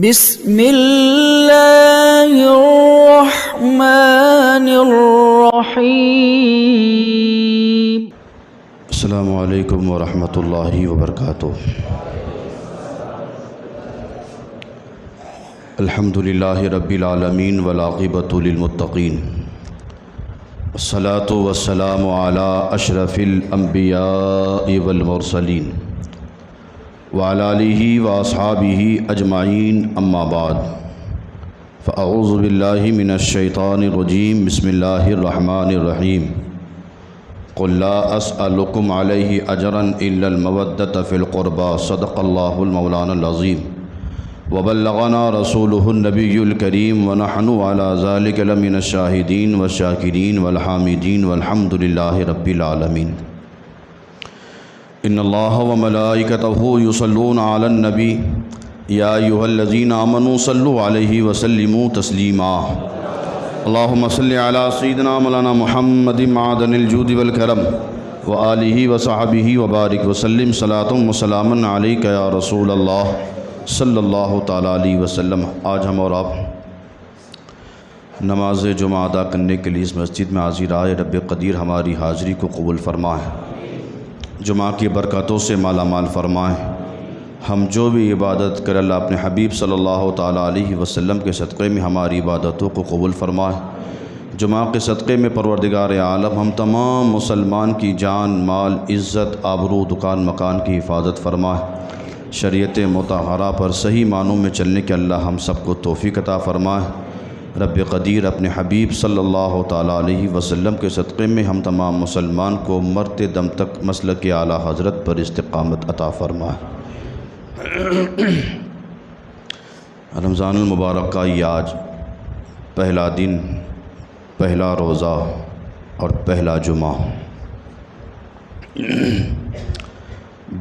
بسم اللہ الرحمن الرحیم۔ السلام علیکم ورحمۃ اللہ وبرکاتہ۔ الحمد للہ رب العالمین والعاقبۃ للمتقین، والصلاۃ والسلام علی اشرف الانبیاء والمرسلین وعلی آلہ واصحابہ اجمعین، اما بعد، فاعوذ باللہ من الشیطان الرجیم، بسم اللہ الرحمن الرحیم۔ قل لا اسألکم علیہ اجرا الا المودۃ فی القربى، صدق اللہ المولانا العظیم، وبلغنا رسولہ النبی الکریم، ونحن علی ذلک لمن الشاہدین والشاکرین والحامدین، والحمد للہ رب العالمین۔ ان اللہ وملائکتہ یصلون علی النبی یا ایھا الذین آمنوا صلوا علیہ وسلموا تسلیما۔ اللہم صل علی سیدنا مولانا محمد معدن الجود والکرم وآلہ وصحبہ وبارک وسلم، صلاۃ وسلاما علیک یا رسول اللہ صلی اللہ تعالیٰ علیہ وسلم۔ آج ہم اور آپ نماز جمعہ ادا کرنے کے لیے اس مسجد میں حاضر آئے۔ رب قدیر ہماری حاضری کو قبول فرمائے، جمعہ کی برکتوں سے مالا مال فرمائے۔ ہم جو بھی عبادت کریں اللہ اپنے حبیب صلی اللہ تعالیٰ علیہ وسلم کے صدقے میں ہماری عبادتوں کو قبول فرمائے۔ جمعہ کے صدقے میں پروردگار عالم ہم تمام مسلمان کی جان، مال، عزت، آبرو، دکان مکان کی حفاظت فرمائے۔ شریعت مطہرہ پر صحیح معنوں میں چلنے کے اللہ ہم سب کو توفیق عطا فرمائے۔ رب قدیر اپنے حبیب صلی اللہ تعالیٰ علیہ وسلم کے صدقے میں ہم تمام مسلمان کو مرتے دم تک مسلک اعلیٰ حضرت پر استقامت عطا فرمائے۔ رمضان المبارک کا یہ آج پہلا دن، پہلا روزہ اور پہلا جمعہ،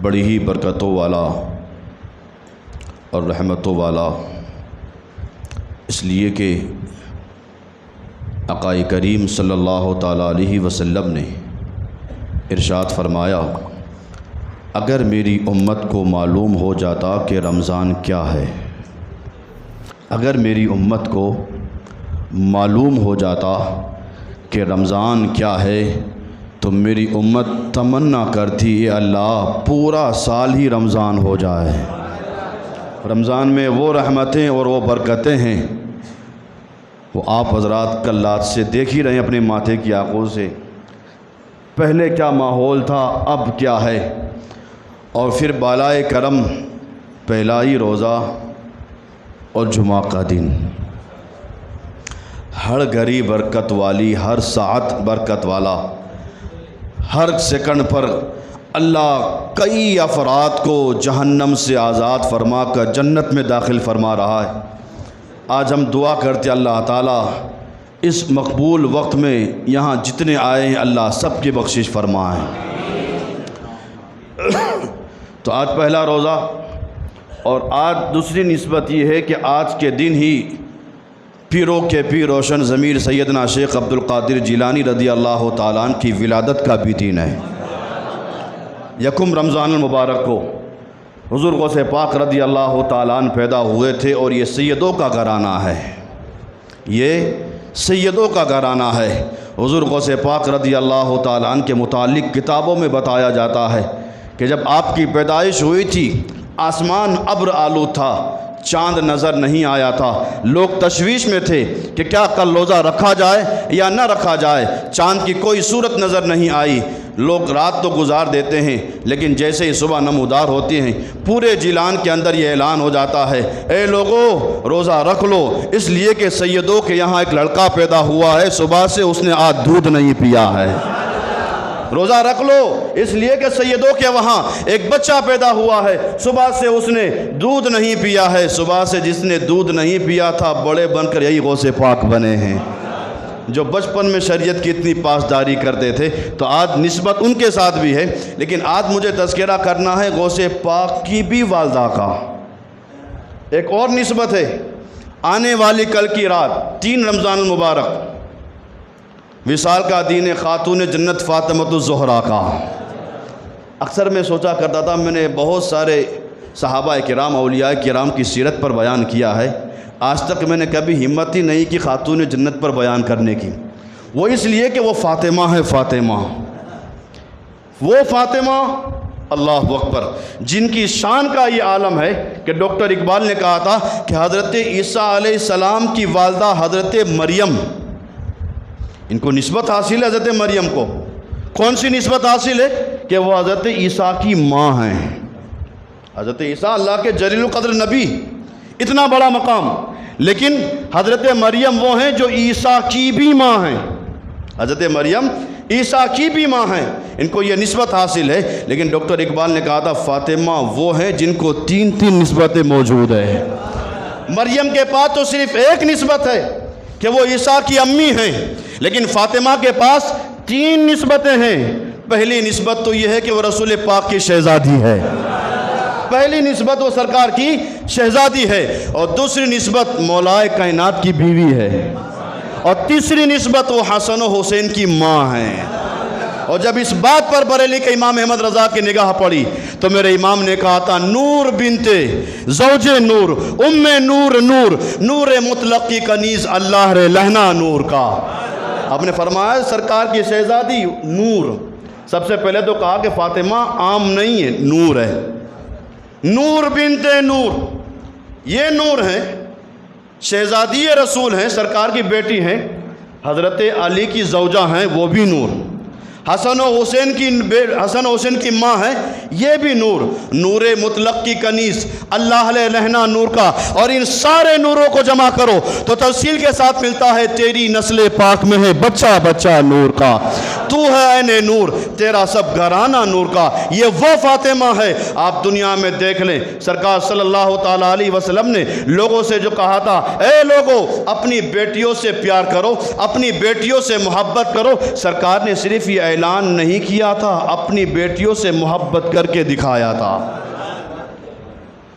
بڑی ہی برکتوں والا اور رحمتوں والا، اس لیے کہ آقا کریم صلی اللہ تعالیٰ علیہ وسلم نے ارشاد فرمایا، اگر میری امت کو معلوم ہو جاتا کہ رمضان کیا ہے، اگر میری امت کو معلوم ہو جاتا کہ رمضان کیا ہے تو میری امت تمنا کرتی، اے اللہ پورا سال ہی رمضان ہو جائے۔ رمضان میں وہ رحمتیں اور وہ برکتیں ہیں، وہ آپ حضرات کلات سے دیکھ ہی رہے ہیں اپنے ماتھے کی آنکھوں سے، پہلے کیا ماحول تھا اب کیا ہے۔ اور پھر بالائے کرم پہلا ہی روزہ اور جمعہ کا دن، ہر گھڑی برکت والی، ہر ساعت برکت والا، ہر سیکنڈ پر اللہ کئی افراد کو جہنم سے آزاد فرما کر جنت میں داخل فرما رہا ہے۔ آج ہم دعا کرتے اللہ تعالیٰ اس مقبول وقت میں یہاں جتنے آئے ہیں اللہ سب کی بخشش فرمائیں۔ تو آج پہلا روزہ، اور آج دوسری نسبت یہ ہے کہ آج کے دن ہی پیروں کے پیر روشن ضمیر سیدنا شیخ عبد القادر جیلانی رضی اللہ تعالیٰ عنہ کی ولادت کا بھی دن ہے۔ یکم رمضان المبارک کو حضور غوث پاک رضی اللہ تعالیٰ عنہ پیدا ہوئے تھے، اور یہ سیدوں کا گھرانہ ہے، یہ سیدوں کا گھرانہ ہے۔ حضور غوث پاک رضی اللہ تعالیٰ عنہ کے متعلق کتابوں میں بتایا جاتا ہے کہ جب آپ کی پیدائش ہوئی تھی آسمان ابر آلود تھا، چاند نظر نہیں آیا تھا، لوگ تشویش میں تھے کہ کیا کل روزہ رکھا جائے یا نہ رکھا جائے، چاند کی کوئی صورت نظر نہیں آئی۔ لوگ رات تو گزار دیتے ہیں لیکن جیسے ہی صبح نمودار ہوتی ہیں پورے جیلان کے اندر یہ اعلان ہو جاتا ہے، اے لوگو روزہ رکھ لو، اس لیے کہ سیدوں کے یہاں ایک لڑکا پیدا ہوا ہے، صبح سے اس نے آج دودھ نہیں پیا ہے۔ روزہ رکھ لو اس لیے کہ سیدوں کے وہاں ایک بچہ پیدا ہوا ہے، صبح سے اس نے دودھ نہیں پیا ہے۔ صبح سے جس نے دودھ نہیں پیا تھا بڑے بن کر یہی غوث پاک بنے ہیں، جو بچپن میں شریعت کی اتنی پاسداری کرتے تھے۔ تو آج نسبت ان کے ساتھ بھی ہے، لیکن آج مجھے تذکرہ کرنا ہے غوث پاک کی بھی والدہ کا۔ ایک اور نسبت ہے آنے والی کل کی رات 3 رمضان المبارک، وصال کا دین خاتون جنت فاطمۃ الزہرا کا۔ اکثر میں سوچا کرتا تھا، میں نے بہت سارے صحابہ کرام اولیاء کرام کی سیرت پر بیان کیا ہے، آج تک میں نے کبھی ہمت ہی نہیں کی خاتون جنت پر بیان کرنے کی۔ وہ اس لیے کہ وہ فاطمہ ہے، فاطمہ، وہ فاطمہ، اللہ اکبر، جن کی شان کا یہ عالم ہے کہ ڈاکٹر اقبال نے کہا تھا کہ حضرت عیسیٰ علیہ السلام کی والدہ حضرت مریم، ان کو نسبت حاصل ہے حضرت مریم کو۔ کون سی نسبت حاصل ہے؟ کہ وہ حضرت عیسیٰ کی ماں ہیں۔ حضرت عیسیٰ اللہ کے جلیل القدر نبی، اتنا بڑا مقام، لیکن حضرت مریم وہ ہیں جو عیسیٰ کی بھی ماں ہیں۔ حضرت مریم عیسیٰ کی بھی ماں ہیں، ان کو یہ نسبت حاصل ہے۔ لیکن ڈاکٹر اقبال نے کہا تھا فاطمہ وہ ہیں جن کو تین نسبتیں موجود ہیں۔ مریم کے پاس تو صرف ایک نسبت ہے کہ وہ عیسیٰ کی امی ہیں، لیکن فاطمہ کے پاس تین نسبتیں ہیں۔ پہلی نسبت تو یہ ہے کہ وہ رسول پاک کی شہزادی ہے، پہلی نسبت وہ سرکار کی شہزادی ہے، اور دوسری نسبت مولائے کائنات کی بیوی ہے، اور تیسری نسبت وہ حسن و حسین کی ماں ہیں۔ اور جب اس بات پر بریلی کے امام احمد رضا کی نگاہ پڑی تو میرے امام نے کہا تھا نور بنتے زوج نور ام نور نور نور مطلق کی کنیز اللہ رے لہنا نور کا۔ آپ نے فرمایا سرکار کی شہزادی نور، سب سے پہلے تو کہا کہ فاطمہ عام نہیں ہے، نور ہے، نور بنتے نور، یہ نور ہے، شہزادی رسول ہیں، سرکار کی بیٹی ہیں، حضرت علی کی زوجہ ہیں، وہ بھی نور، حسن و حسین کی ماں ہے، یہ بھی نور، نور مطلق کی کنیز اللہ علیہ لہنا نور کا۔ اور ان سارے نوروں کو جمع کرو تو تفصیل کے ساتھ ملتا ہے تیری نسل پاک میں ہے بچہ بچہ نور کا، تو ہے عین نور، تیرا سب گھرانہ نور کا۔ یہ وہ فاطمہ ہے۔ آپ دنیا میں دیکھ لیں، سرکار صلی اللہ تعالیٰ علیہ وسلم نے لوگوں سے جو کہا تھا اے لوگو اپنی بیٹیوں سے پیار کرو، اپنی بیٹیوں سے محبت کرو، سرکار نے صرف یہ اعلان نہیں کیا تھا، اپنی بیٹیوں سے محبت کر کے دکھایا تھا۔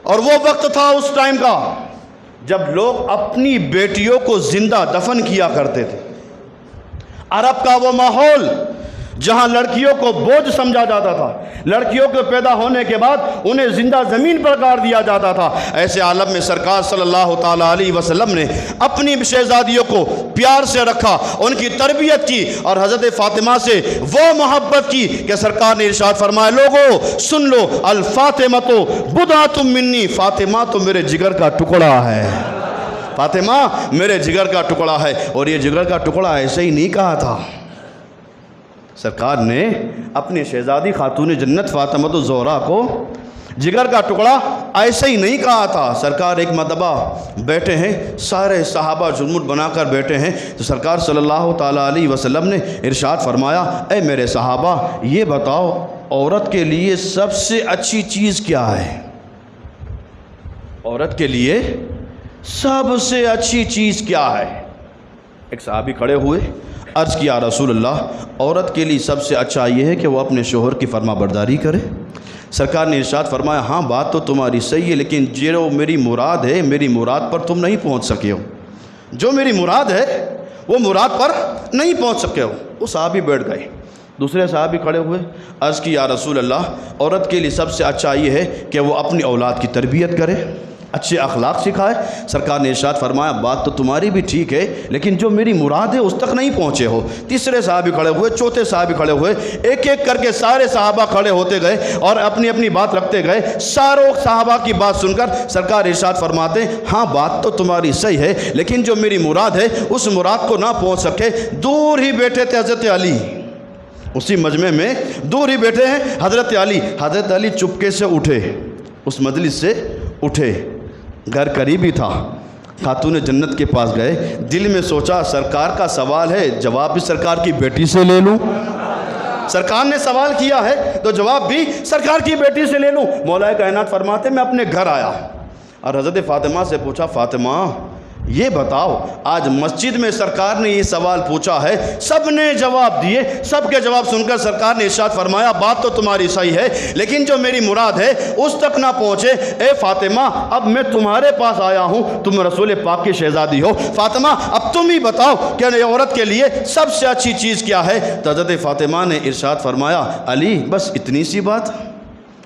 اور وہ وقت تھا اس ٹائم کا جب لوگ اپنی بیٹیوں کو زندہ دفن کیا کرتے تھے۔ عرب کا وہ ماحول جہاں لڑکیوں کو بوجھ سمجھا جاتا تھا، لڑکیوں کے پیدا ہونے کے بعد انہیں زندہ زمین پر گاڑ دیا جاتا تھا، ایسے عالم میں سرکار صلی اللہ تعالیٰ علیہ وسلم نے اپنی شہزادیوں کو پیار سے رکھا، ان کی تربیت کی، اور حضرت فاطمہ سے وہ محبت کی کہ سرکار نے ارشاد فرمایا لوگو سن لو الفاطمہ بضعۃ منی، فاطمہ تو میرے جگر کا ٹکڑا ہے، فاطمہ میرے جگر کا ٹکڑا ہے۔ اور یہ جگر کا ٹکڑا ایسے ہی نہیں کہا تھا، سرکار نے اپنی شہزادی خاتون جنت فاطمہ الزہرا کو جگر کا ٹکڑا ایسے ہی نہیں کہا تھا۔ سرکار ایک مرتبہ بیٹھے ہیں، سارے صحابہ جھرمٹ بنا کر بیٹھے ہیں، تو سرکار صلی اللہ تعالیٰ علیہ وسلم نے ارشاد فرمایا اے میرے صحابہ یہ بتاؤ عورت کے لیے سب سے اچھی چیز کیا ہے؟ عورت کے لیے سب سے اچھی چیز کیا ہے؟ ایک صحابی کھڑے ہوئے، عرض کیا رسول اللہ عورت کے لیے سب سے اچھا یہ ہے کہ وہ اپنے شوہر کی فرما برداری کرے۔ سرکار نے ارشاد فرمایا ہاں بات تو تمہاری صحیح ہے، لیکن جو میری مراد ہے میری مراد پر تم نہیں پہنچ سکے ہو، جو میری مراد ہے وہ مراد پر نہیں پہنچ سکے ہو۔ وہ صحابی بیٹھ گئے، دوسرے صحابی کھڑے ہوئے، عرض کی یا رسول اللہ عورت کے لیے سب سے اچھا یہ ہے کہ وہ اپنی اولاد کی تربیت کرے، اچھے اخلاق سکھائے۔ سرکار نے ارشاد فرمایا بات تو تمہاری بھی ٹھیک ہے، لیکن جو میری مراد ہے اس تک نہیں پہنچے ہو۔ تیسرے صحابی کھڑے ہوئے، چوتھے صحابی کھڑے ہوئے، ایک ایک کر کے سارے صحابہ کھڑے ہوتے گئے اور اپنی اپنی بات رکھتے گئے۔ ساروں صحابہ کی بات سن کر سرکار ارشاد فرماتے ہاں بات تو تمہاری صحیح ہے، لیکن جو میری مراد ہے اس مراد کو نہ پہنچ سکے۔ دور ہی بیٹھے تھے حضرت علی، اسی مجمع میں دور ہی بیٹھے ہیں حضرت علی۔ حضرت علی چپکے سے اٹھے، اس مجلس سے اٹھے، گھر قریب ہی تھا، خاتون جنت کے پاس گئے، دل میں سوچا سرکار کا سوال ہے جواب بھی سرکار کی بیٹی سے لے لوں، سرکار نے سوال کیا ہے تو جواب بھی سرکار کی بیٹی سے لے لوں۔ مولا کائنات فرماتے میں اپنے گھر آیا اور حضرت فاطمہ سے پوچھا فاطمہ یہ بتاؤ آج مسجد میں سرکار نے یہ سوال پوچھا ہے، سب نے جواب دیے، سب کے جواب سن کر سرکار نے ارشاد فرمایا بات تو تمہاری صحیح ہے، لیکن جو میری مراد ہے اس تک نہ پہنچے۔ اے فاطمہ اب میں تمہارے پاس آیا ہوں، تم رسول پاک کی شہزادی ہو، فاطمہ اب تم ہی بتاؤ کہ عورت کے لیے سب سے اچھی چیز کیا ہے؟ تو حضرت فاطمہ نے ارشاد فرمایا علی بس اتنی سی بات،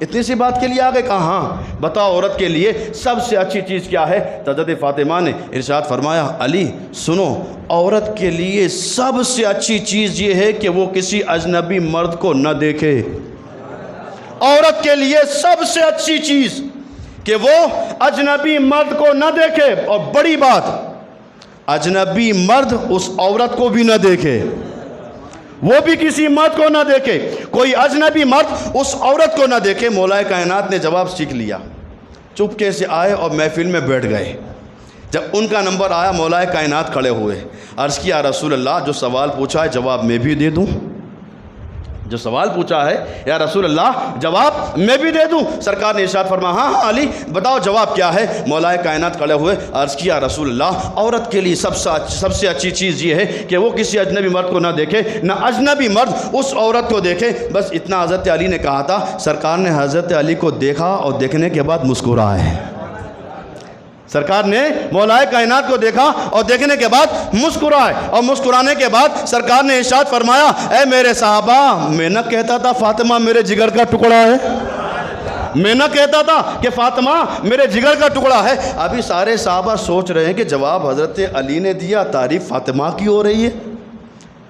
اتنی سی بات کے لیے آگے کہا ہاں بتاؤ عورت کے لیے سب سے اچھی چیز کیا ہے؟ حضرت فاطمہ نے ارشاد فرمایا علی سنو، عورت کے لیے سب سے اچھی چیز یہ ہے کہ وہ کسی اجنبی مرد کو نہ دیکھے۔ عورت کے لیے سب سے اچھی چیز کہ وہ اجنبی مرد کو نہ دیکھے، اور بڑی بات اجنبی مرد اس عورت کو بھی نہ دیکھے، وہ بھی کسی مرد کو نہ دیکھے، کوئی اجنبی مرد اس عورت کو نہ دیکھے۔ مولا کائنات نے جواب سیکھ لیا، چپکے سے آئے اور محفل میں بیٹھ گئے۔ جب ان کا نمبر آیا مولا کائنات کھڑے ہوئے، عرض کیا رسول اللہ جو سوال پوچھا ہے جواب میں بھی دے دوں؟ جو سوال پوچھا ہے یا رسول اللہ جواب میں بھی دے دوں؟ سرکار نے ارشاد فرمایا ہاں ہاں علی بتاؤ جواب کیا ہے؟ مولا کائنات کھڑے ہوئے، عرض کیا رسول اللہ عورت کے لیے سب سے اچھی چیز یہ ہے کہ وہ کسی اجنبی مرد کو نہ دیکھے، نہ اجنبی مرد اس عورت کو دیکھے۔ بس اتنا حضرت علی نے کہا تھا، سرکار نے حضرت علی کو دیکھا اور دیکھنے کے بعد مسکرائے۔ سرکار نے مولا کائنات کو دیکھا اور دیکھنے کے بعد مسکرائے، اور مسکرانے کے بعد سرکار نے ارشاد فرمایا اے میرے صحابہ، میں نہ کہتا تھا فاطمہ میرے جگر کا ٹکڑا ہے؟ میں نہ کہتا تھا کہ فاطمہ میرے جگر کا ٹکڑا ہے؟ ابھی سارے صحابہ سوچ رہے ہیں کہ جواب حضرت علی نے دیا، تعریف فاطمہ کی ہو رہی ہے۔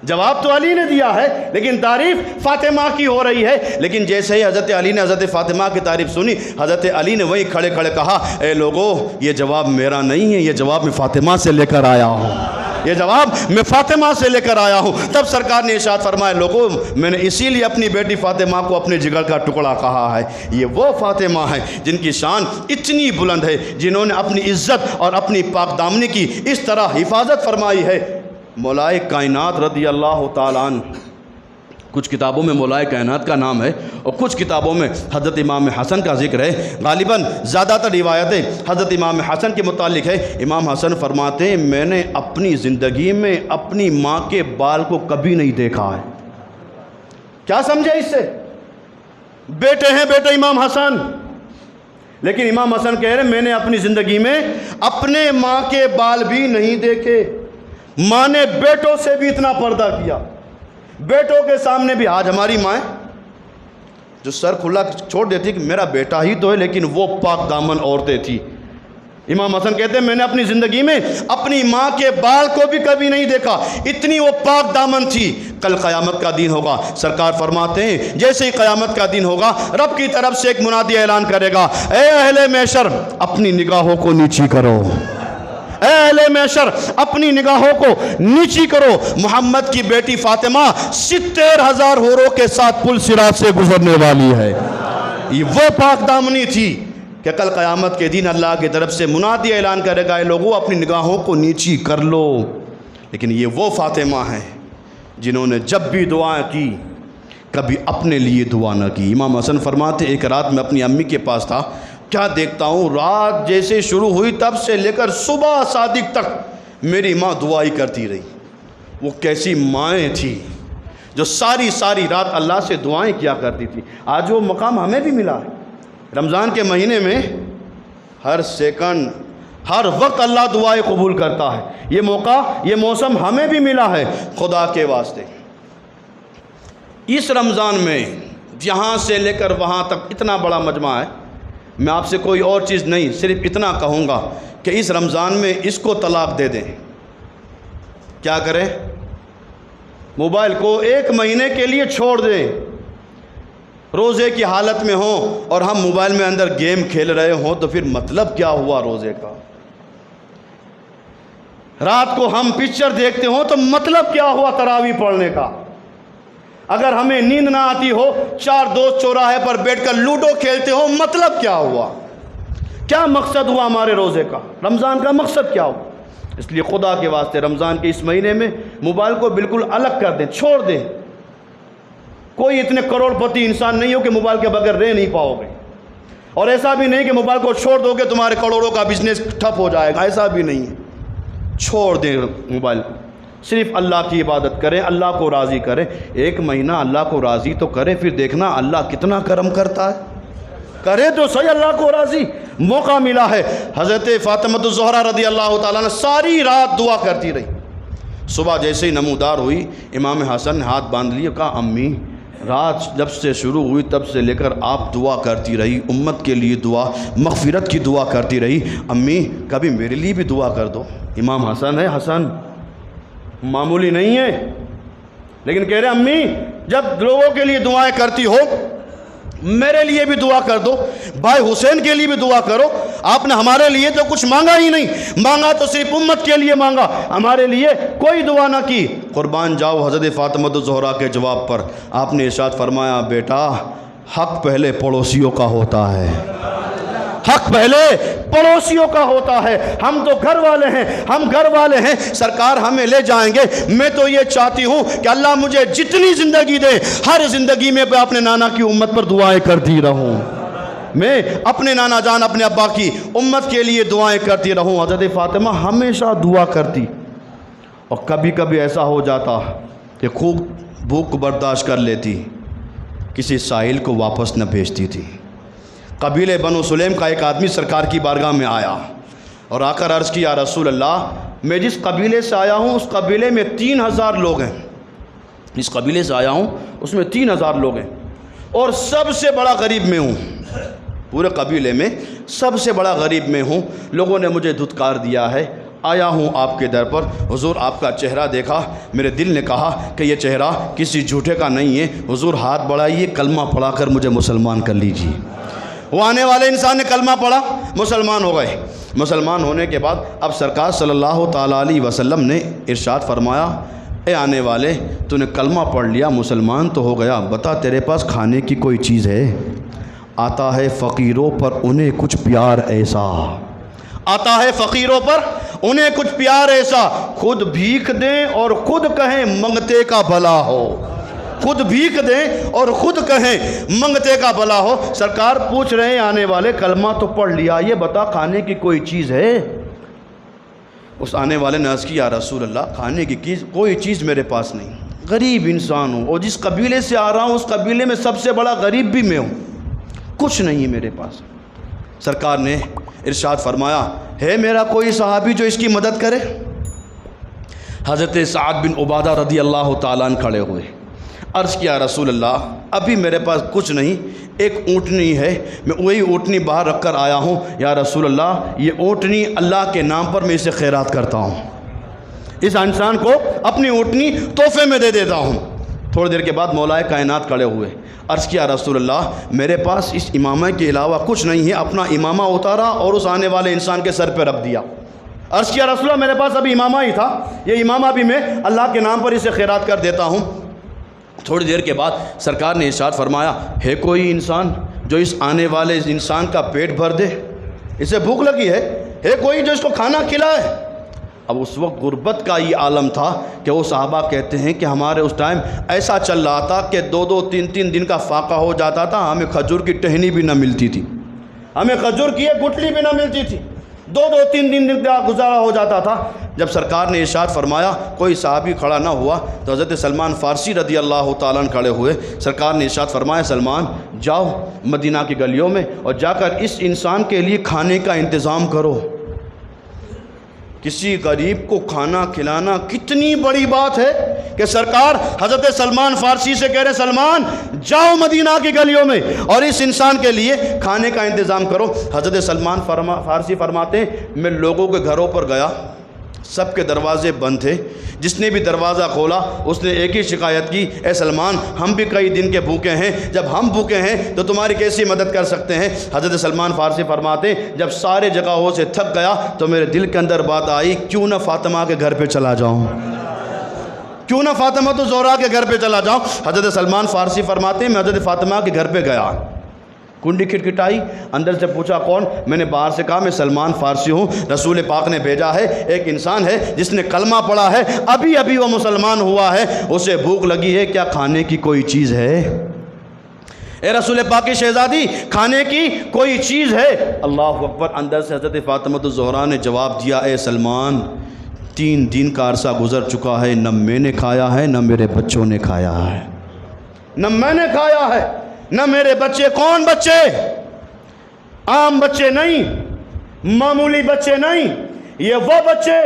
جواب تو علی نے دیا ہے لیکن تعریف فاطمہ کی ہو رہی ہے۔ لیکن جیسے ہی حضرت علی نے حضرت فاطمہ کی تعریف سنی، حضرت علی نے وہیں کھڑے کھڑے کہا اے لوگو یہ جواب میرا نہیں ہے، یہ جواب میں فاطمہ سے لے کر آیا ہوں، یہ جواب میں فاطمہ سے لے کر آیا ہوں۔ تب سرکار نے ارشاد فرمایا لوگو میں نے اسی لیے اپنی بیٹی فاطمہ کو اپنے جگر کا ٹکڑا کہا ہے۔ یہ وہ فاطمہ ہے جن کی شان اتنی بلند ہے، جنہوں نے اپنی عزت اور اپنی پاک دامنی کی اس طرح حفاظت فرمائی ہے۔ مولا کائنات رضی اللہ تعالیٰ عنہ، کچھ کتابوں میں مولا کائنات کا نام ہے اور کچھ کتابوں میں حضرت امام حسن کا ذکر ہے۔ غالباً زیادہ تر روایتیں حضرت امام حسن کے متعلق ہے۔ امام حسن فرماتے ہیں میں نے اپنی زندگی میں اپنی ماں کے بال کو کبھی نہیں دیکھا ہے۔ کیا سمجھے اس سے؟ بیٹے ہیں بیٹے امام حسن، لیکن امام حسن کہہ رہے ہیں میں نے اپنی زندگی میں اپنے ماں کے بال بھی نہیں دیکھے۔ ماں نے بیٹوں سے بھی اتنا پردہ کیا، بیٹوں کے سامنے بھی۔ آج ہماری مائیں جو سر کھلا چھوڑ دیتی کہ میرا بیٹا ہی تو ہے، لیکن وہ پاک دامن عورتیں تھیں۔ امام حسن کہتے ہیں میں نے اپنی زندگی میں اپنی ماں کے بال کو بھی کبھی نہیں دیکھا، اتنی وہ پاک دامن تھی۔ کل قیامت کا دن ہوگا، سرکار فرماتے ہیں جیسے ہی قیامت کا دن ہوگا رب کی طرف سے ایک منادی اعلان کرے گا اے اہل محشر اپنی نگاہوں کو نیچی کرو، اے اہل محشر اپنی نگاہوں کو نیچی کرو، محمد کی بیٹی فاطمہ 70,000 حوروں کے ساتھ پل صراط سے گزرنے والی ہے۔ یہ وہ پاک دامنی تھی کہ کل قیامت کے دن اللہ کی طرف سے منادی اعلان کرے گا اے لوگوں اپنی نگاہوں کو نیچی کر لو۔ لیکن یہ وہ فاطمہ ہیں جنہوں نے جب بھی دعائیں کی کبھی اپنے لیے دعا نہ کی۔ امام حسن فرماتے ایک رات میں اپنی امی کے پاس تھا، کیا دیکھتا ہوں رات جیسے شروع ہوئی تب سے لے کر صبح صادق تک میری ماں دعائی کرتی رہی۔ وہ کیسی مائیں تھیں جو ساری رات اللہ سے دعائیں کیا کرتی تھی۔ آج وہ مقام ہمیں بھی ملا ہے۔ رمضان کے مہینے میں ہر سیکنڈ ہر وقت اللہ دعائیں قبول کرتا ہے۔ یہ موقع یہ موسم ہمیں بھی ملا ہے۔ خدا کے واسطے اس رمضان میں یہاں سے لے کر وہاں تک اتنا بڑا مجمع ہے، میں آپ سے کوئی اور چیز نہیں صرف اتنا کہوں گا کہ اس رمضان میں اس کو طلاق دے دیں۔ کیا کریں؟ موبائل کو 1 مہینے کے لیے چھوڑ دیں۔ روزے کی حالت میں ہوں اور ہم موبائل میں اندر گیم کھیل رہے ہوں تو پھر مطلب کیا ہوا روزے کا؟ رات کو ہم پکچر دیکھتے ہوں تو مطلب کیا ہوا تراویح پڑھنے کا؟ اگر ہمیں نیند نہ آتی ہو 4 دوست چوراہے پر بیٹھ کر لوڈو کھیلتے ہو مطلب کیا ہوا؟ کیا مقصد ہوا ہمارے روزے کا؟ رمضان کا مقصد کیا ہوا؟ اس لیے خدا کے واسطے رمضان کے اس مہینے میں موبائل کو بالکل الگ کر دیں، چھوڑ دیں۔ کوئی اتنے کروڑ پتی انسان نہیں ہو کہ موبائل کے بغیر رہ نہیں پاؤ گے، اور ایسا بھی نہیں کہ موبائل کو چھوڑ دو گے تمہارے کروڑوں کا بزنس ٹھپ ہو جائے گا، ایسا بھی نہیں ہے۔ چھوڑ دیں موبائل کو، صرف اللہ کی عبادت کریں، اللہ کو راضی کریں۔ 1 مہینہ اللہ کو راضی تو کریں، پھر دیکھنا اللہ کتنا کرم کرتا ہے۔ کرے تو صحیح اللہ کو راضی۔ موقع ملا ہے، حضرت فاطمہ الزہرا رضی اللہ تعالیٰ نے ساری رات دعا کرتی رہی۔ صبح جیسے ہی نمودار ہوئی امام حسن نے ہاتھ باندھ لیے، کہا امی رات جب سے شروع ہوئی تب سے لے کر آپ دعا کرتی رہی، امت کے لیے دعا، مغفرت کی دعا کرتی رہی۔ امی کبھی میرے لیے بھی دعا کر دو۔ امام حسن ہے، حسن معمولی نہیں ہے، لیکن کہہ رہے امی جب لوگوں کے لیے دعائیں کرتی ہو میرے لیے بھی دعا کر دو، بھائی حسین کے لیے بھی دعا کرو۔ آپ نے ہمارے لیے تو کچھ مانگا ہی نہیں، مانگا تو صرف امت کے لیے مانگا، ہمارے لیے کوئی دعا نہ کی۔ قربان جاؤ حضرت فاطمہ الزہرا کے جواب پر آپ نے ارشاد فرمایا، بیٹا حق پہلے پڑوسیوں کا ہوتا ہے، حق پہلے پڑوسیوں کا ہوتا ہے۔ ہم تو گھر والے ہیں، ہم گھر والے ہیں، سرکار ہمیں لے جائیں گے۔ میں تو یہ چاہتی ہوں کہ اللہ مجھے جتنی زندگی دے، ہر زندگی میں اپنے نانا کی امت پر دعائیں کرتی رہوں، میں اپنے نانا جان اپنے ابا کی امت کے لیے دعائیں کرتی رہوں۔ حضرت فاطمہ ہمیشہ دعا کرتی، اور کبھی کبھی ایسا ہو جاتا کہ خوب بھوک برداشت کر لیتی، کسی سائل کو واپس نہ بھیجتی تھی۔ قبیلے بنو سلیم کا ایک آدمی سرکار کی بارگاہ میں آیا اور آ کر عرض کیا، رسول اللہ میں جس قبیلے سے آیا ہوں اس قبیلے میں 3000 لوگ ہیں، جس قبیلے سے آیا ہوں اس میں 3000 لوگ ہیں، اور سب سے بڑا غریب میں ہوں، پورے قبیلے میں سب سے بڑا غریب میں ہوں۔ لوگوں نے مجھے دھتکار دیا ہے، آیا ہوں آپ کے در پر۔ حضور آپ کا چہرہ دیکھا، میرے دل نے کہا کہ یہ چہرہ کسی جھوٹے کا نہیں ہے، حضور ہاتھ بڑھائیے، کلمہ پڑھا کر مجھے مسلمان کر لیجیے۔ وہ آنے والے انسان نے کلمہ پڑھا، مسلمان ہو گئے۔ مسلمان ہونے کے بعد اب سرکار صلی اللہ تعالیٰ علیہ وسلم نے ارشاد فرمایا، اے آنے والے تو نے کلمہ پڑھ لیا، مسلمان تو ہو گیا، بتا تیرے پاس کھانے کی کوئی چیز ہے؟ آتا ہے فقیروں پر انہیں کچھ پیار ایسا، آتا ہے فقیروں پر انہیں کچھ پیار ایسا، خود بھیک دیں اور خود کہیں منگتے کا بھلا ہو، خود بھیک دیں اور خود کہیں منگتے کا بھلا ہو۔ سرکار پوچھ رہے ہیں آنے والے کلمہ تو پڑھ لیا، یہ بتا کھانے کی کوئی چیز ہے؟ اس آنے والے نے عرض کیا، یا رسول اللہ کھانے کی کوئی چیز میرے پاس نہیں، غریب انسان ہوں، اور جس قبیلے سے آ رہا ہوں اس قبیلے میں سب سے بڑا غریب بھی میں ہوں، کچھ نہیں ہے میرے پاس۔ سرکار نے ارشاد فرمایا، ہے میرا کوئی صحابی جو اس کی مدد کرے؟ حضرت سعد بن عبادہ رضی اللہ تعالیٰ عنہ کھڑے ہوئے، عرض کیا رسول اللہ ابھی میرے پاس کچھ نہیں، ایک اونٹنی ہے، میں وہی اونٹنی باہر رکھ کر آیا ہوں، یا رسول اللہ یہ اونٹنی اللہ کے نام پر میں اسے خیرات کرتا ہوں، اس انسان کو اپنی اونٹنی تحفے میں دے دیتا ہوں۔ تھوڑی دیر کے بعد مولائے کائنات کھڑے ہوئے، عرض کیا رسول اللہ میرے پاس اس امامہ کے علاوہ کچھ نہیں ہے، اپنا امامہ اتارا اور اس آنے والے انسان کے سر پہ رکھ دیا۔ عرض کیا رسول اللہ میرے پاس ابھی امامہ ہی تھا، یہ امامہ بھی میں اللہ کے نام پر اسے خیرات کر دیتا ہوں۔ تھوڑی دیر کے بعد سرکار نے ارشاد فرمایا، ہے کوئی انسان جو اس آنے والے انسان کا پیٹ بھر دے؟ اسے بھوک لگی ہے کوئی جو اس کو کھانا کھلائے؟ اب اس وقت غربت کا یہ عالم تھا کہ وہ صحابہ کہتے ہیں کہ ہمارے اس ٹائم ایسا چل رہا تھا کہ 2-2 3-3 دن کا فاقہ ہو جاتا تھا، ہمیں کھجور کی ٹہنی بھی نہ ملتی تھی، ہمیں کھجور کی ایک گٹھلی بھی نہ ملتی تھی، 2-2 3 دن کا گزارا ہو جاتا تھا۔ جب سرکار نے ارشاد فرمایا کوئی صحابی کھڑا نہ ہوا تو حضرت سلمان فارسی رضی اللہ تعالیٰ عنہ کھڑے ہوئے۔ سرکار نے ارشاد فرمایا، سلمان جاؤ مدینہ کی گلیوں میں اور جا کر اس انسان کے لیے کھانے کا انتظام کرو۔ کسی غریب کو کھانا کھلانا کتنی بڑی بات ہے کہ سرکار حضرت سلمان فارسی سے کہہ رہے سلمان جاؤ مدینہ کی گلیوں میں اور اس انسان کے لیے کھانے کا انتظام کرو۔ حضرت سلمان فارسی فرماتے ہیں میں لوگوں کے گھروں پر گیا، سب کے دروازے بند تھے، جس نے بھی دروازہ کھولا اس نے ایک ہی شکایت کی، اے سلمان ہم بھی کئی دن کے بھوکے ہیں، جب ہم بھوکے ہیں تو تمہاری کیسی مدد کر سکتے ہیں؟ حضرت سلمان فارسی فرماتے ہیں جب سارے جگہوں سے تھک گیا تو میرے دل کے اندر بات آئی، کیوں نہ فاطمہ کے گھر پہ چلا جاؤں، کیوں نہ فاطمہ تو زہرا کے گھر پہ چلا جاؤں۔ حضرت سلمان فارسی فرماتے ہیں میں حضرت فاطمہ کے گھر پہ گیا، کنڈی کھٹکھٹائی، اندر سے پوچھا کون؟ میں نے باہر سے کہا میں سلمان فارسی ہوں، رسول پاک نے بھیجا ہے، ایک انسان ہے جس نے کلمہ پڑھا ہے، ابھی وہ مسلمان ہوا ہے، اسے بھوک لگی ہے، کیا کھانے کی کوئی چیز ہے؟ اے رسول پاک کی شہزادی کھانے کی کوئی چیز ہے؟ اللہ اکبر۔ اندر سے حضرت فاطمہ الزہرا نے جواب دیا، اے سلمان 3 دن کا عرصہ گزر چکا ہے، نہ میں نے کھایا ہے نہ میرے بچوں نے کھایا ہے، نہ میں نے کھایا ہے نہ میرے بچے۔ کون بچے؟ عام بچے نہیں، معمولی بچے نہیں، یہ وہ بچے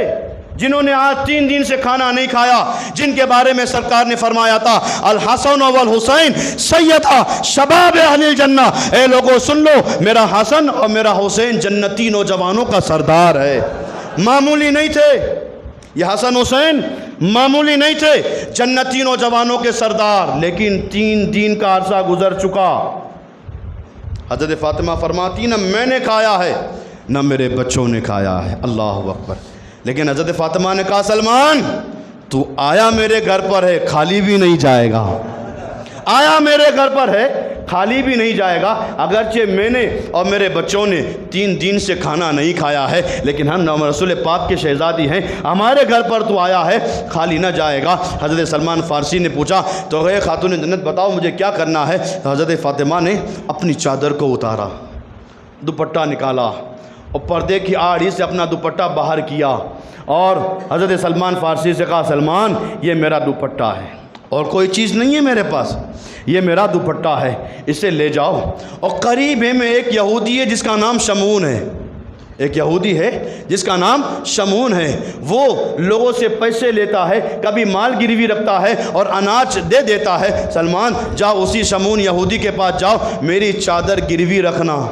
جنہوں نے آج 3 دن سے کھانا نہیں کھایا، جن کے بارے میں سرکار نے فرمایا تھا الحسن والحسین سیدا شباب اہل الجنہ، اے لوگوں سن لو، میرا حسن اور میرا حسین جنتی نوجوانوں کا سردار ہے۔ معمولی نہیں تھے یہ حسن حسین، معمولی نہیں تھے، جنتی نوجوانوں کے سردار، لیکن 3 دن کا عرصہ گزر چکا۔ حضرت فاطمہ فرماتی نہ میں نے کھایا ہے نہ میرے بچوں نے کھایا ہے، اللہ اکبر۔ لیکن حضرت فاطمہ نے کہا سلمان تو آیا میرے گھر پر ہے، خالی بھی نہیں جائے گا، آیا میرے گھر پر ہے خالی بھی نہیں جائے گا، اگرچہ میں نے اور میرے بچوں نے 3 دن سے کھانا نہیں کھایا ہے، لیکن ہم رسول پاک کے شہزادی ہیں، ہمارے گھر پر تو آیا ہے خالی نہ جائے گا۔ حضرت سلمان فارسی نے پوچھا تو اے خاتون جنت بتاؤ مجھے کیا کرنا ہے؟ تو حضرت فاطمہ نے اپنی چادر کو اتارا، دوپٹہ نکالا اور پردے کی آڑی سے اپنا دوپٹہ باہر کیا، اور حضرت سلمان فارسی سے کہا سلمان یہ میرا دوپٹہ ہے اور کوئی چیز نہیں ہے میرے پاس، یہ میرا دوپٹہ ہے، اسے لے جاؤ۔ اور قریب میں ایک یہودی ہے جس کا نام شمعون ہے، ایک یہودی ہے جس کا نام شمعون ہے، وہ لوگوں سے پیسے لیتا ہے، کبھی مال گروی رکھتا ہے اور اناج دے دیتا ہے۔ سلمان جاؤ اسی شمعون یہودی کے پاس جاؤ، میری چادر گروی رکھنا،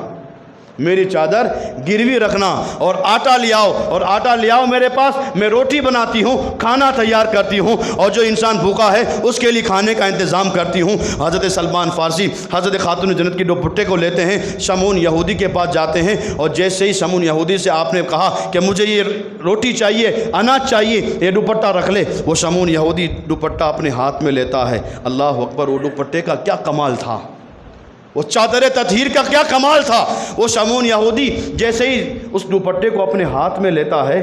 میری چادر گروی رکھنا، اور آٹا لے آؤ، اور آٹا لے آؤ میرے پاس، میں روٹی بناتی ہوں، کھانا تیار کرتی ہوں، اور جو انسان بھوکا ہے اس کے لیے کھانے کا انتظام کرتی ہوں۔ حضرت سلمان فارسی حضرت خاتون جنت کی دوپٹے کو لیتے ہیں، شمعون یہودی کے پاس جاتے ہیں، اور جیسے ہی شمعون یہودی سے آپ نے کہا کہ مجھے یہ روٹی چاہیے، اناج چاہیے، یہ دوپٹہ رکھ لے، وہ شمعون یہودی دوپٹہ اپنے ہاتھ میں لیتا ہے۔ اللہ اکبر، وہ دوپٹے کا کیا کمال تھا، وہ چادر تطہیر کا کیا کمال تھا۔ وہ شمعون یہودی جیسے ہی اس دوپٹے کو اپنے ہاتھ میں لیتا ہے،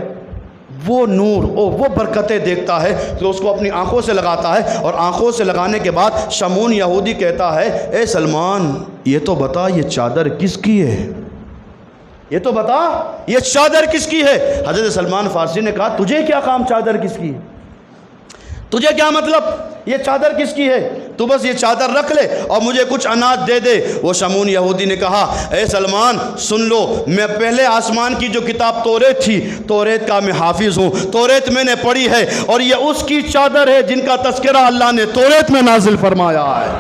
وہ نور وہ برکتیں دیکھتا ہے تو اس کو اپنی آنکھوں سے لگاتا ہے، اور آنکھوں سے لگانے کے بعد شمعون یہودی کہتا ہے اے سلمان یہ تو بتا یہ چادر کس کی ہے، یہ تو بتا یہ چادر کس کی ہے۔ حضرت سلمان فارسی نے کہا تجھے کیا کام چادر کس کی ہے، تجھے کیا مطلب یہ چادر کس کی ہے، تو بس یہ چادر رکھ لے اور مجھے کچھ اناج دے دے۔ وہ شمعون یہودی نے کہا اے سلمان سن لو، میں پہلے آسمان کی جو کتاب توریت تھی، توریت کا میں حافظ ہوں، توریت میں نے پڑھی ہے، اور یہ اس کی چادر ہے جن کا تذکرہ اللہ نے توریت میں نازل فرمایا ہے،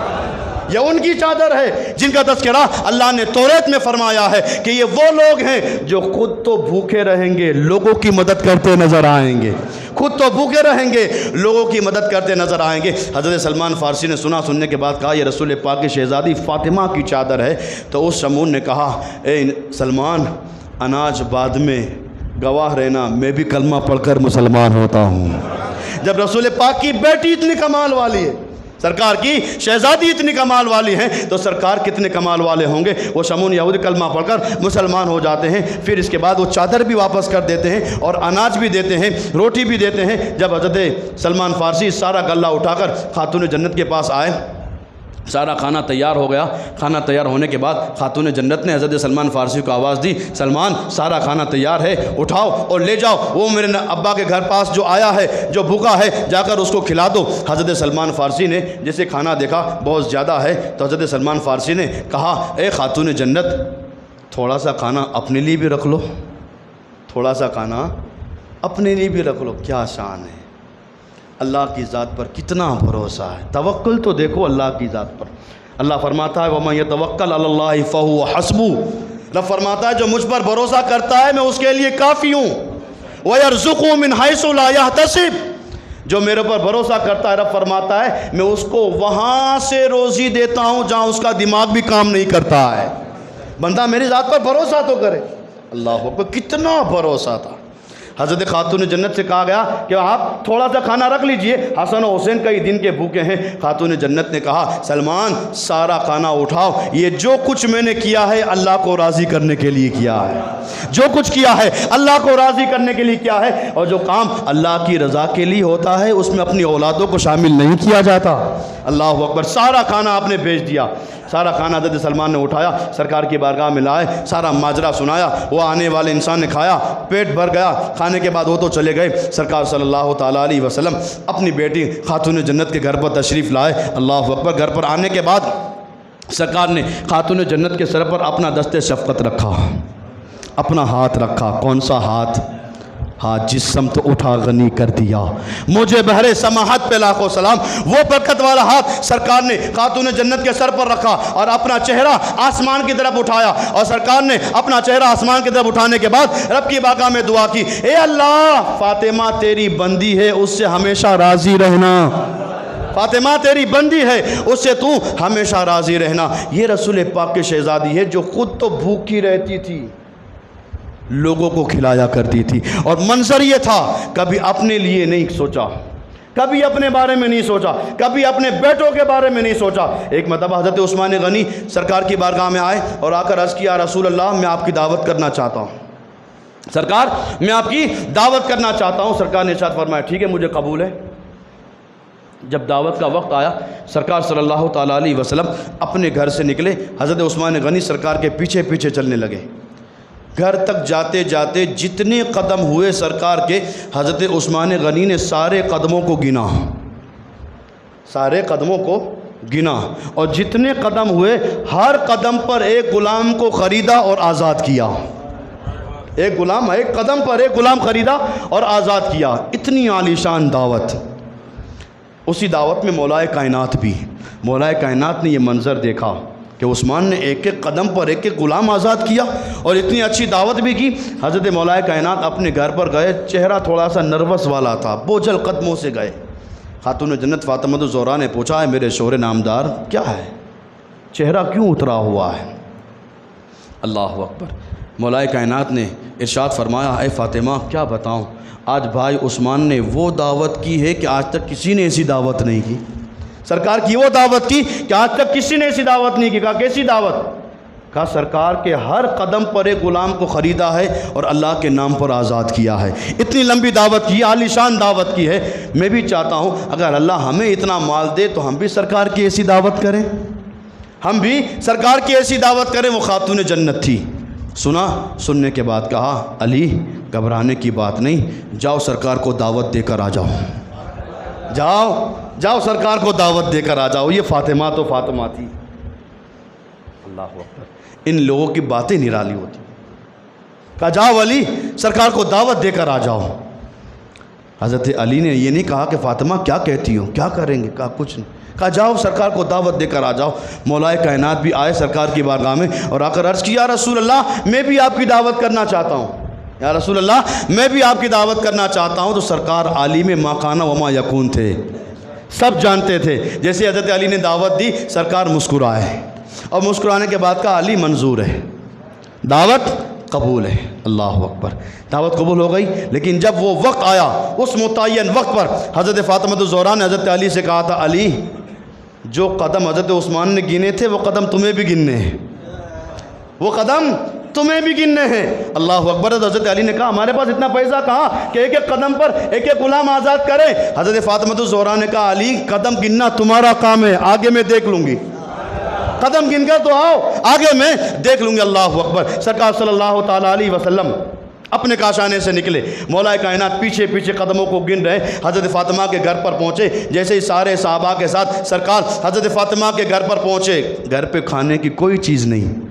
یہ ان کی چادر ہے جن کا تذکرہ اللہ نے توریت میں فرمایا ہے کہ یہ وہ لوگ ہیں جو خود تو بھوکے رہیں گے، لوگوں کی مدد کرتے نظر آئیں گے، خود تو بھوکے رہیں گے، لوگوں کی مدد کرتے نظر آئیں گے۔ حضرت سلمان فارسی نے سننے کے بعد کہا یہ رسول پاک کی شہزادی فاطمہ کی چادر ہے۔ تو اس شمعون نے کہا اے سلمان اناج بعد میں، گواہ رہنا میں بھی کلمہ پڑھ کر مسلمان ہوتا ہوں۔ جب رسول پاک کی بیٹی اتنی کمال والی ہے، سرکار کی شہزادی اتنی کمال والی ہیں، تو سرکار کتنے کمال والے ہوں گے۔ وہ شمعون یہودی کلمہ پڑھ کر مسلمان ہو جاتے ہیں، پھر اس کے بعد وہ چادر بھی واپس کر دیتے ہیں اور اناج بھی دیتے ہیں، روٹی بھی دیتے ہیں۔ جب حضرت سلمان فارسی سارا غلہ اٹھا کر خاتون جنت کے پاس آئے، سارا کھانا تیار ہو گیا۔ کھانا تیار ہونے کے بعد خاتون جنت نے حضرت سلمان فارسی کو آواز دی سلمان سارا کھانا تیار ہے، اٹھاؤ اور لے جاؤ، وہ میرے ابا کے گھر پاس جو آیا ہے، جو بھوکا ہے، جا کر اس کو کھلا دو۔ حضرت سلمان فارسی نے جیسے کھانا دیکھا بہت زیادہ ہے، تو حضرت سلمان فارسی نے کہا اے خاتون جنت تھوڑا سا کھانا اپنے لیے بھی رکھ لو، تھوڑا سا کھانا اپنے لیے بھی رکھ لو۔ کیا شان ہے، اللہ کی ذات پر کتنا بھروسہ ہے، توکل تو دیکھو اللہ کی ذات پر۔ اللہ فرماتا ہے وَمَن يَتَوَكَّلْ عَلَى اللَّهِ فَهُوَ حَسْبُهُ، رب فرماتا ہے جو مجھ پر بھروسہ کرتا ہے میں اس کے لیے کافی ہوں۔ وَيَرْزُقُهُ مِنْ حَيْثُ لَا يَحْتَسِبُ، جو میرے پر بھروسہ کرتا ہے رب فرماتا ہے میں اس کو وہاں سے روزی دیتا ہوں جہاں اس کا دماغ بھی کام نہیں کرتا ہے۔ بندہ میری ذات پر بھروسہ تو کرے، اللہ کو کتنا بھروسہ تھا۔ حضرت خاتون جنت سے کہا گیا کہ آپ تھوڑا سا کھانا رکھ لیجئے، حسن و حسین کئی دن کے بھوکے ہیں۔ خاتون جنت نے کہا سلمان سارا کھانا اٹھاؤ، یہ جو کچھ میں نے کیا ہے اللہ کو راضی کرنے کے لیے کیا ہے، جو کچھ کیا ہے اللہ کو راضی کرنے کے لیے کیا ہے، اور جو کام اللہ کی رضا کے لیے ہوتا ہے اس میں اپنی اولادوں کو شامل نہیں کیا جاتا۔ اللہ اکبر، سارا کھانا آپ نے بھیج دیا۔ سارا کھانا حضرت سلمان نے اٹھایا، سرکار کی بارگاہ میں لائے، سارا ماجرا سنایا، وہ آنے والے انسان نے کھایا، پیٹ بھر گیا۔ کھانے کے بعد وہ تو چلے گئے، سرکار صلی اللہ تعالیٰ علیہ وسلم اپنی بیٹی خاتون جنت کے گھر پر تشریف لائے۔ اللہ اکبر، گھر پر آنے کے بعد سرکار نے خاتون جنت کے سر پر اپنا دست شفقت رکھا، اپنا ہاتھ رکھا۔ کون سا ہاتھ؟ ہاں جسم تو اٹھا غنی کر دیا مجھے بہرے سماحت پہ لاکھوں سلام۔ وہ برکت والا ہاتھ سرکار نے خاتون جنت کے سر پر رکھا اور اپنا چہرہ آسمان کی طرف اٹھایا، اور سرکار نے اپنا چہرہ آسمان کی طرف اٹھانے کے بعد رب کی بارگاہ میں دعا کی، اے اللہ فاطمہ تیری بندی ہے، اس سے ہمیشہ راضی رہنا، فاطمہ تیری بندی ہے، اس سے تو ہمیشہ راضی رہنا۔ یہ رسول پاک کی شہزادی ہے جو خود تو بھوکی رہتی تھی، لوگوں کو کھلایا کرتی تھی، اور منظر یہ تھا کبھی اپنے لیے نہیں سوچا، کبھی اپنے بارے میں نہیں سوچا، کبھی اپنے بیٹوں کے بارے میں نہیں سوچا۔ ایک مرتبہ حضرت عثمان غنی سرکار کی بارگاہ میں آئے اور آ کر عرض کیا، رسول اللہ میں آپ کی دعوت کرنا چاہتا ہوں، سرکار میں آپ کی دعوت کرنا چاہتا ہوں۔ سرکار نے ارشاد فرمایا ٹھیک ہے مجھے قبول ہے۔ جب دعوت کا وقت آیا سرکار صلی اللہ تعالیٰ علیہ وسلم اپنے گھر سے نکلے، حضرت عثمان غنی سرکار کے پیچھے پیچھے چلنے لگے۔ گھر تک جاتے جاتے جتنے قدم ہوئے سرکار کے، حضرت عثمان غنی نے سارے قدموں کو گنا، سارے قدموں کو گنا، اور جتنے قدم ہوئے ہر قدم پر ایک غلام کو خریدا اور آزاد کیا، ایک غلام، ایک قدم پر ایک غلام خریدا اور آزاد کیا۔ اتنی عالیشان دعوت۔ اسی دعوت میں مولا کائنات بھی، مولا کائنات نے یہ منظر دیکھا کہ عثمان نے ایک ایک قدم پر ایک ایک غلام آزاد کیا اور اتنی اچھی دعوت بھی کی۔ حضرت مولا کائنات اپنے گھر پر گئے، چہرہ تھوڑا سا نروس والا تھا، بوجھل قدموں سے گئے۔ خاتون جنت فاطمہ الزہرا نے پوچھا، ہے میرے شوہر نامدار کیا ہے، چہرہ کیوں اترا ہوا ہے؟ اللہ اکبر۔ مولا کائنات نے ارشاد فرمایا، اے فاطمہ کیا بتاؤں، آج بھائی عثمان نے وہ دعوت کی ہے کہ آج تک کسی نے ایسی دعوت نہیں کی، سرکار کی وہ دعوت کی کہ آج تک کسی نے ایسی دعوت نہیں کی۔ کہا کیسی دعوت؟ کہا سرکار کے ہر قدم پر ایک غلام کو خریدا ہے اور اللہ کے نام پر آزاد کیا ہے۔ اتنی لمبی دعوت کی، عالیشان دعوت کی ہے۔ میں بھی چاہتا ہوں اگر اللہ ہمیں اتنا مال دے تو ہم بھی سرکار کی ایسی دعوت کریں، ہم بھی سرکار کی ایسی دعوت کریں۔ وہ خاتون جنت تھی، سنا، سننے کے بعد کہا علی گھبرانے کی بات نہیں، جاؤ سرکار کو دعوت دے کر آ جاؤ، جاؤ سرکار کو دعوت دے کر آ جاؤ۔ یہ فاطمہ تو فاطمہ تھی۔ اللہ اکبر، ان لوگوں کی باتیں نرالی ہوتی۔ کہا جاؤ علی سرکار کو دعوت دے کر آ جاؤ۔ حضرت علی نے یہ نہیں کہا کہ فاطمہ کیا کہتی ہو، کیا کریں گے، کہا کچھ نہیں، کہا جاؤ سرکار کو دعوت دے کر آ جاؤ۔ مولا کائنات بھی آئے سرکار کی بارگاہ میں اور آ کر عرض کیا، رسول اللہ میں بھی آپ کی دعوت کرنا چاہتا ہوں، یا رسول اللہ میں بھی آپ کی دعوت کرنا چاہتا ہوں۔ تو سرکار عالم ما کان وما یکون تھے، سب جانتے تھے۔ جیسے حضرت علی نے دعوت دی سرکار مسکرائے، اور مسکرانے کے بعد کہا علی منظور ہے، دعوت قبول ہے۔ اللہ اکبر، دعوت قبول ہو گئی۔ لیکن جب وہ وقت آیا، اس متعین وقت پر حضرت فاطمہ الزہرا نے حضرت علی سے کہا تھا، علی جو قدم حضرت عثمان نے گنے تھے وہ قدم تمہیں بھی گننے ہیں، وہ قدم تمہیں بھی گننے ہیں۔ اللہ اکبر۔ حضرت علی نے کہا ہمارے پاس اتنا پیسہ کہاں کہ ایک ایک قدم پر ایک ایک غلام آزاد کریں۔ حضرت فاطمہ الزہرا نے کہا علی قدم گننا تمہارا کام ہے، آگے میں دیکھ لوں گی، قدم گن کر تو آؤ، آگے میں دیکھ لوں گی۔ اللہ اکبر۔ سرکار صلی اللہ تعالیٰ علیہ وسلم اپنے کاشانے سے نکلے، مولا کائنات پیچھے پیچھے قدموں کو گن رہے۔ حضرت فاطمہ کے گھر پر پہنچے، جیسے ہی سارے صحابہ کے ساتھ سرکار حضرت فاطمہ کے گھر پر پہنچے، گھر پہ کھانے کی کوئی چیز نہیں،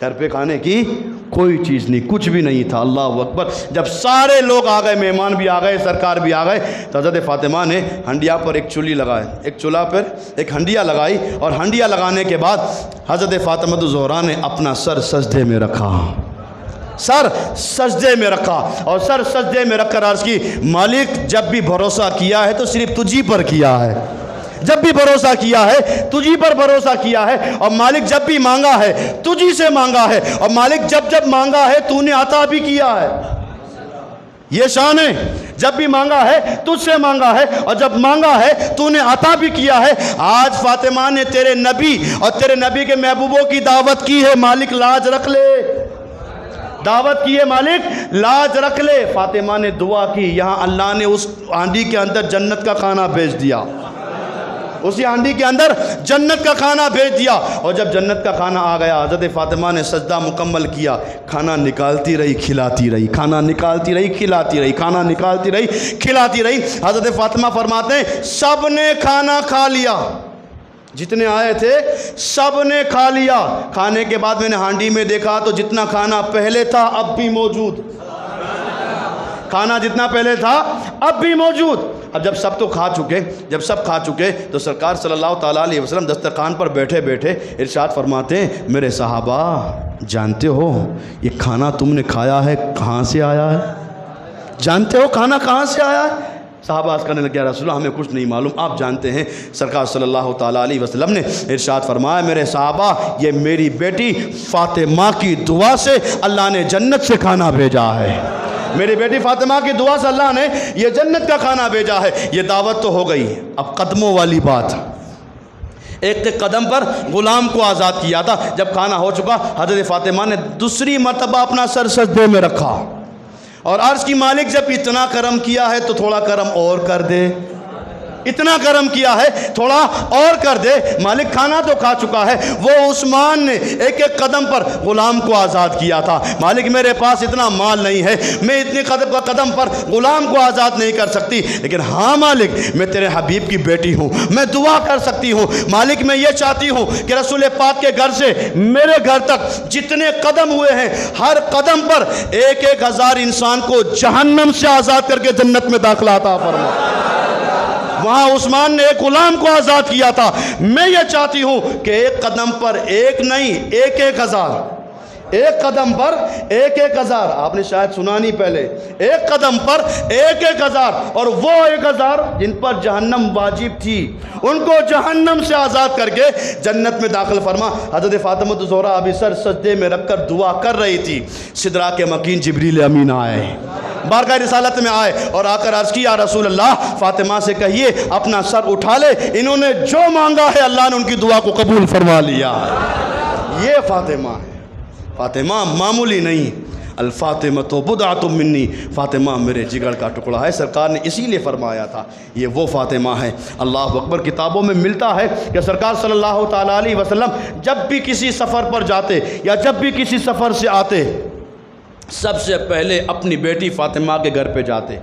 گھر پہ کھانے کی کوئی چیز نہیں، کچھ بھی نہیں تھا۔ اللہ اکبر۔ جب سارے لوگ آ گئے، مہمان بھی آ گئے، سرکار بھی آ گئے، تو حضرت فاطمہ نے ہنڈیا پر ایک چولھی لگائے، ایک چولہا پر ایک ہنڈیا لگائی، اور ہنڈیا لگانے کے بعد حضرت فاطمہ الزہرا نے اپنا سر سجدے میں رکھا، سر سجدے میں رکھا، اور سر سجدے میں رکھ کر عرض کی، مالک جب بھی بھروسہ کیا ہے تو صرف تجھی پر کیا ہے، جب بھی بھروسہ کیا ہے تجھی پر بھروسہ کیا ہے، اور مالک جب بھی مانگا ہے تجھی سے مانگا ہے، اور مالک جب جب مانگا ہے تو نے عطا بھی کیا ہے۔ یہ شان ہے، جب بھی مانگا ہے تجھ سے مانگا ہے، اور جب مانگا ہے تو نے عطا بھی کیا ہے۔ آج فاطمہ نے تیرے نبی اور تیرے نبی کے محبوبوں کی دعوت کی ہے، مالک لاج رکھ لے، دعوت کی ہے، مالک لاج رکھ لے۔ فاطمہ نے دعا کی، یہاں اللہ نے اس ہانڈی کے اندر جنت کا کھانا بھیج دیا، اسی ہانڈی کے اندر جنت کا کھانا بھیج دیا، اور جب جنت کا کھانا آ گیا حضرت فاطمہ نے سجدہ مکمل کیا، کھانا نکالتی رہی کھلاتی رہی، کھانا نکالتی رہی کھلاتی رہی، کھانا نکالتی رہی کھلاتی رہی۔ حضرت فاطمہ فرماتے ہیں سب نے کھانا کھا لیا، جتنے آئے تھے سب نے کھا لیا۔ کھانے کے بعد میں نے ہانڈی میں دیکھا تو جتنا کھانا پہلے تھا اب بھی موجود، کھانا جتنا پہلے تھا اب بھی موجود۔ اب جب سب کھا چکے تو سرکار صلی اللہ تعالیٰ علیہ وسلم دسترخوان پر بیٹھے بیٹھے ارشاد فرماتے ہیں میرے صحابہ جانتے ہو یہ کھانا تم نے کھایا ہے کہاں سے آیا ہے؟ جانتے ہو کھانا کہاں سے آیا ہے؟ صحابہ عرض کرنے لگے یا رسول اللہ ہمیں کچھ نہیں معلوم، آپ جانتے ہیں۔ سرکار صلی اللہ تعالیٰ علیہ وسلم نے ارشاد فرمایا میرے صحابہ یہ میری بیٹی فاطمہ کی دعا سے اللہ نے جنت سے کھانا بھیجا ہے۔ میری بیٹی فاطمہ کی دعا سے اللہ نے یہ جنت کا کھانا بھیجا ہے۔ یہ دعوت تو ہو گئی، اب قدموں والی بات۔ ایک قدم پر غلام کو آزاد کیا تھا، جب کھانا ہو چکا حضرت فاطمہ نے دوسری مرتبہ اپنا سر سجدے میں رکھا اور عرض کی مالک جب اتنا کرم کیا ہے تو تھوڑا کرم اور کر دے، اتنا کرم کیا ہے تھوڑا اور کر دے۔ مالک کھانا تو کھا چکا ہے، وہ عثمان نے ایک ایک قدم پر غلام کو آزاد کیا تھا۔ مالک میرے پاس اتنا مال نہیں ہے، میں اتنے قدم پر غلام کو آزاد نہیں کر سکتی، لیکن ہاں مالک میں تیرے حبیب کی بیٹی ہوں، میں دعا کر سکتی ہوں۔ مالک میں یہ چاہتی ہوں کہ رسول پاک کے گھر سے میرے گھر تک جتنے قدم ہوئے ہیں ہر قدم پر 1,000 انسان کو جہنم سے آزاد کر کے جنت میں داخلہ عطا فرما۔ وہاں عثمان نے ایک غلام کو آزاد کیا تھا، میں یہ چاہتی ہوں کہ ایک قدم پر ایک نہیں 1,000، ایک قدم پر 1,000، آپ نے شاید سنا نہیں پہلے، ایک قدم پر 1,000، اور وہ 1,000 جن پر جہنم واجب تھی ان کو جہنم سے آزاد کر کے جنت میں داخل فرما۔ حضرت فاطمہ الزہرا ابھی سر سجدے میں رکھ کر دعا کر رہی تھی، سدرا کے مکین جبریل امین آئے، بارگاہ رسالت میں آئے اور آ کر عرض کی یا رسول اللہ فاطمہ سے کہیے اپنا سر اٹھا لے، انہوں نے جو مانگا ہے اللہ نے ان کی دعا کو قبول فرما لیا۔ یہ فاطمہ ہے، فاطمہ معمولی نہیں، الفاطمۃ بضعۃ منی، فاطمہ میرے جگر کا ٹکڑا ہے۔ سرکار نے اسی لیے فرمایا تھا یہ وہ فاطمہ ہے۔ اللہ اکبر، کتابوں میں ملتا ہے کہ سرکار صلی اللہ تعالیٰ علیہ وسلم جب بھی کسی سفر پر جاتے یا جب بھی کسی سفر سے آتے سب سے پہلے اپنی بیٹی فاطمہ کے گھر پہ جاتے۔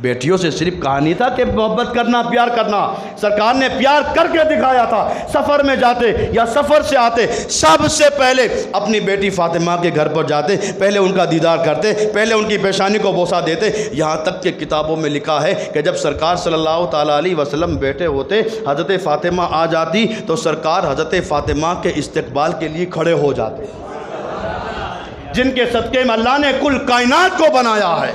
بیٹیوں سے صرف کہانی تھا کہ محبت کرنا پیار کرنا، سرکار نے پیار کر کے دکھایا تھا۔ سفر میں جاتے یا سفر سے آتے سب سے پہلے اپنی بیٹی فاطمہ کے گھر پر جاتے، پہلے ان کا دیدار کرتے، پہلے ان کی پیشانی کو بوسہ دیتے۔ یہاں تک کہ کتابوں میں لکھا ہے کہ جب سرکار صلی اللہ تعالیٰ علیہ وسلم بیٹھے ہوتے حضرت فاطمہ آ جاتی تو سرکار حضرت فاطمہ کے استقبال کے لیے کھڑے ہو جاتے، جن کے صدقے میں اللہ نے کل کائنات کو بنایا ہے۔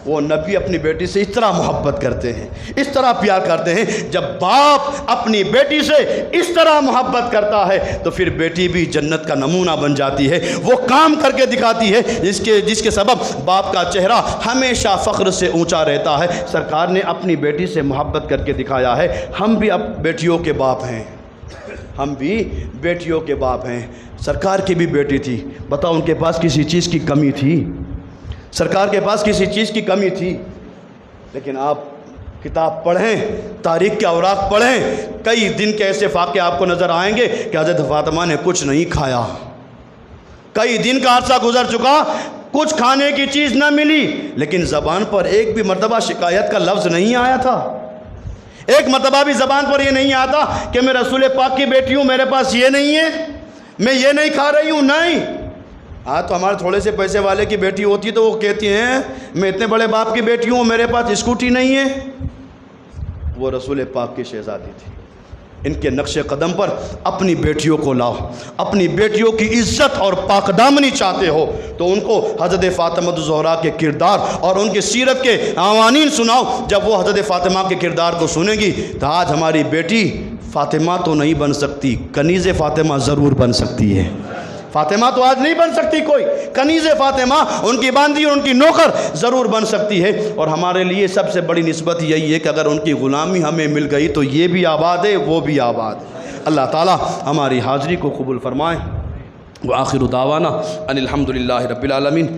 وہ نبی اپنی بیٹی سے اس طرح محبت کرتے ہیں، اس طرح پیار کرتے ہیں۔ جب باپ اپنی بیٹی سے اس طرح محبت کرتا ہے تو پھر بیٹی بھی جنت کا نمونہ بن جاتی ہے، وہ کام کر کے دکھاتی ہے جس کے سبب باپ کا چہرہ ہمیشہ فخر سے اونچا رہتا ہے۔ سرکار نے اپنی بیٹی سے محبت کر کے دکھایا ہے۔ ہم بھی اب بیٹیوں کے باپ ہیں، ہم بھی بیٹیوں کے باپ ہیں۔ سرکار کی بھی بیٹی تھی، بتاؤ ان کے پاس کسی چیز کی کمی تھی؟ سرکار کے پاس کسی چیز کی کمی تھی؟ لیکن آپ کتاب پڑھیں، تاریخ کے اوراق پڑھیں، کئی دن کے ایسے واقعے آپ کو نظر آئیں گے کہ حضرت فاطمہ نے کچھ نہیں کھایا، کئی دن کا عرصہ گزر چکا، کچھ کھانے کی چیز نہ ملی، لیکن زبان پر ایک بھی مرتبہ شکایت کا لفظ نہیں آیا تھا۔ ایک مرتبہ بھی زبان پر یہ نہیں آتا کہ میں رسول پاک کی بیٹی ہوں، میرے پاس یہ نہیں ہے، میں یہ نہیں کھا رہی ہوں، نہیں۔ تو ہمارے تھوڑے سے پیسے والے کی بیٹی ہوتی تو وہ کہتی ہیں میں اتنے بڑے باپ کی بیٹی ہوں، میرے پاس اسکوٹی نہیں ہے۔ وہ رسول پاک کی شہزادی تھی۔ ان کے نقش قدم پر اپنی بیٹیوں کو لاؤ، اپنی بیٹیوں کی عزت اور پاک دامنی چاہتے ہو تو ان کو حضرت فاطمہ الزہرا کے کردار اور ان کے سیرت کے قوانین سناؤ۔ جب وہ حضرت فاطمہ کے کردار کو سنیں گی تو آج ہماری بیٹی فاطمہ تو نہیں بن سکتی، کنیز فاطمہ ضرور بن سکتی ہے۔ فاطمہ تو آج نہیں بن سکتی کوئی، کنیز فاطمہ ان کی باندھی اور ان کی نوکر ضرور بن سکتی ہے۔ اور ہمارے لیے سب سے بڑی نسبت یہی ہے کہ اگر ان کی غلامی ہمیں مل گئی تو یہ بھی آباد ہے، وہ بھی آباد ہے۔ اللہ تعالی ہماری حاضری کو قبول فرمائے۔ وآخر دعوانا ان الحمد للہ رب العالمین۔